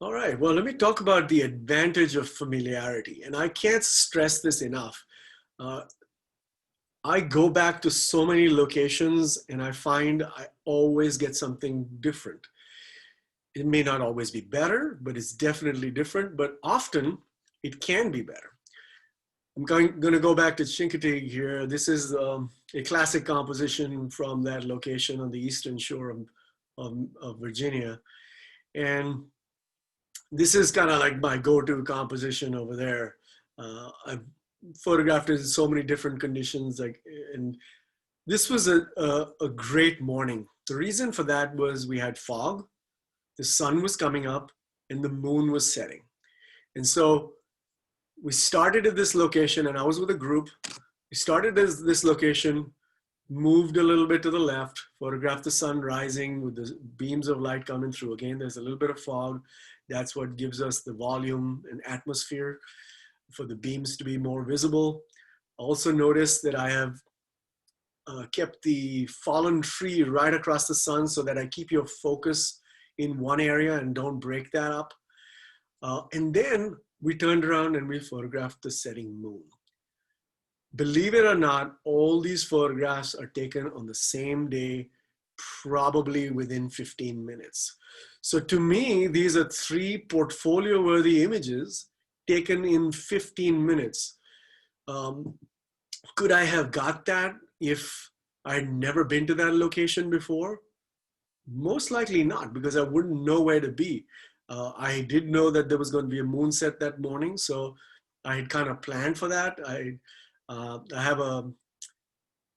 All right, well, let me talk about the advantage of familiarity. And I can't stress this enough. Uh, I go back to so many locations and I find I always get something different. It may not always be better, but it's definitely different, but often it can be better. I'm going to go back to Chincoteague here. This is a classic composition from that location on the eastern shore of Virginia. And this is kind of like my go-to composition over there. I've photographed it in so many different conditions, and this was a great morning. The reason for that was we had fog, the sun was coming up, and the moon was setting. And so we started at this location, and I was with a group. We started at this location, moved a little bit to the left, photographed the sun rising with the beams of light coming through. Again, there's a little bit of fog. That's what gives us the volume and atmosphere for the beams to be more visible. Also notice that I have kept the fallen tree right across the sun so that I keep your focus in one area and don't break that up. And then we turned around and we photographed the setting moon. Believe it or not, all these photographs are taken on the same day, probably within 15 minutes. So to me, these are three portfolio-worthy images taken in 15 minutes. Could I have got that if I had never been to that location before? Most likely not, because I wouldn't know where to be. I did know that there was going to be a moon set that morning, so I had kind of planned for that. I have a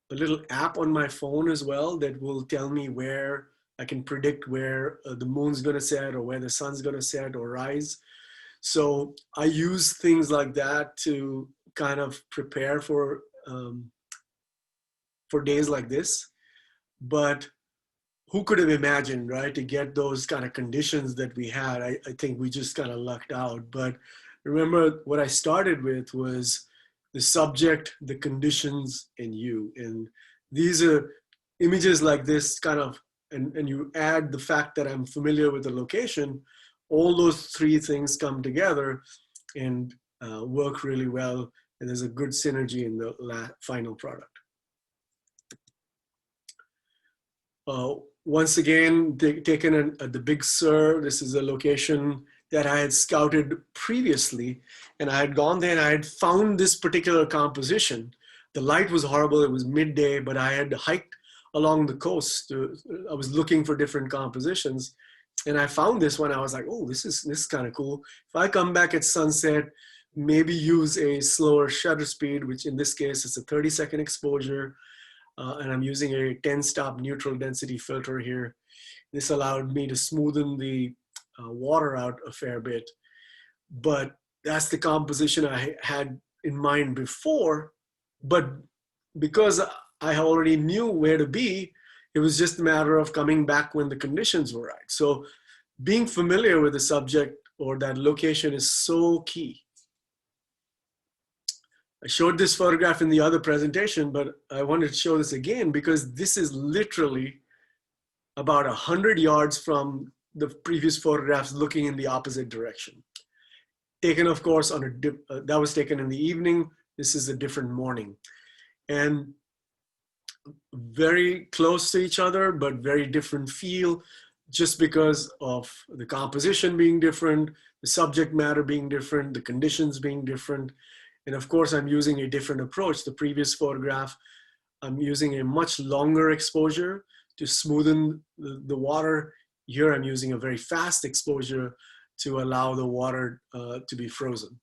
little app on my phone as well that will tell me where I can predict where the moon's going to set or where the sun's going to set or rise. So I use things like that to kind of prepare for days like this. But who could have imagined, right, to get those kind of conditions that we had? I think we just kind of lucked out. But remember, what I started with was the subject, the conditions, and you. And these are images like this kind of, and you add the fact that I'm familiar with the location, all those three things come together and work really well. And there's a good synergy in the final product. Once again, taken at the Big Sur. This is a location that I had scouted previously, and I had gone there and I had found this particular composition. The light was horrible, it was midday, but I had hiked along the coast. I was looking for different compositions, and I found this one. I was like, oh, this is kind of cool. If I come back at sunset, maybe use a slower shutter speed, which in this case is a 30-second exposure, and I'm using a 10-stop neutral density filter here. This allowed me to smoothen the water out a fair bit. But that's the composition I had in mind before. But because I already knew where to be, it was just a matter of coming back when the conditions were right. So being familiar with the subject or that location is so key. I showed this photograph in the other presentation, but I wanted to show this again because this is literally about 100 yards from the previous photographs looking in the opposite direction. Taken, of course, that was taken in the evening. This is a different morning. And very close to each other, but very different feel just because of the composition being different, the subject matter being different, the conditions being different. And of course, I'm using a different approach. The previous photograph, I'm using a much longer exposure to smoothen the water. Here, I'm using a very fast exposure to allow the water to be frozen.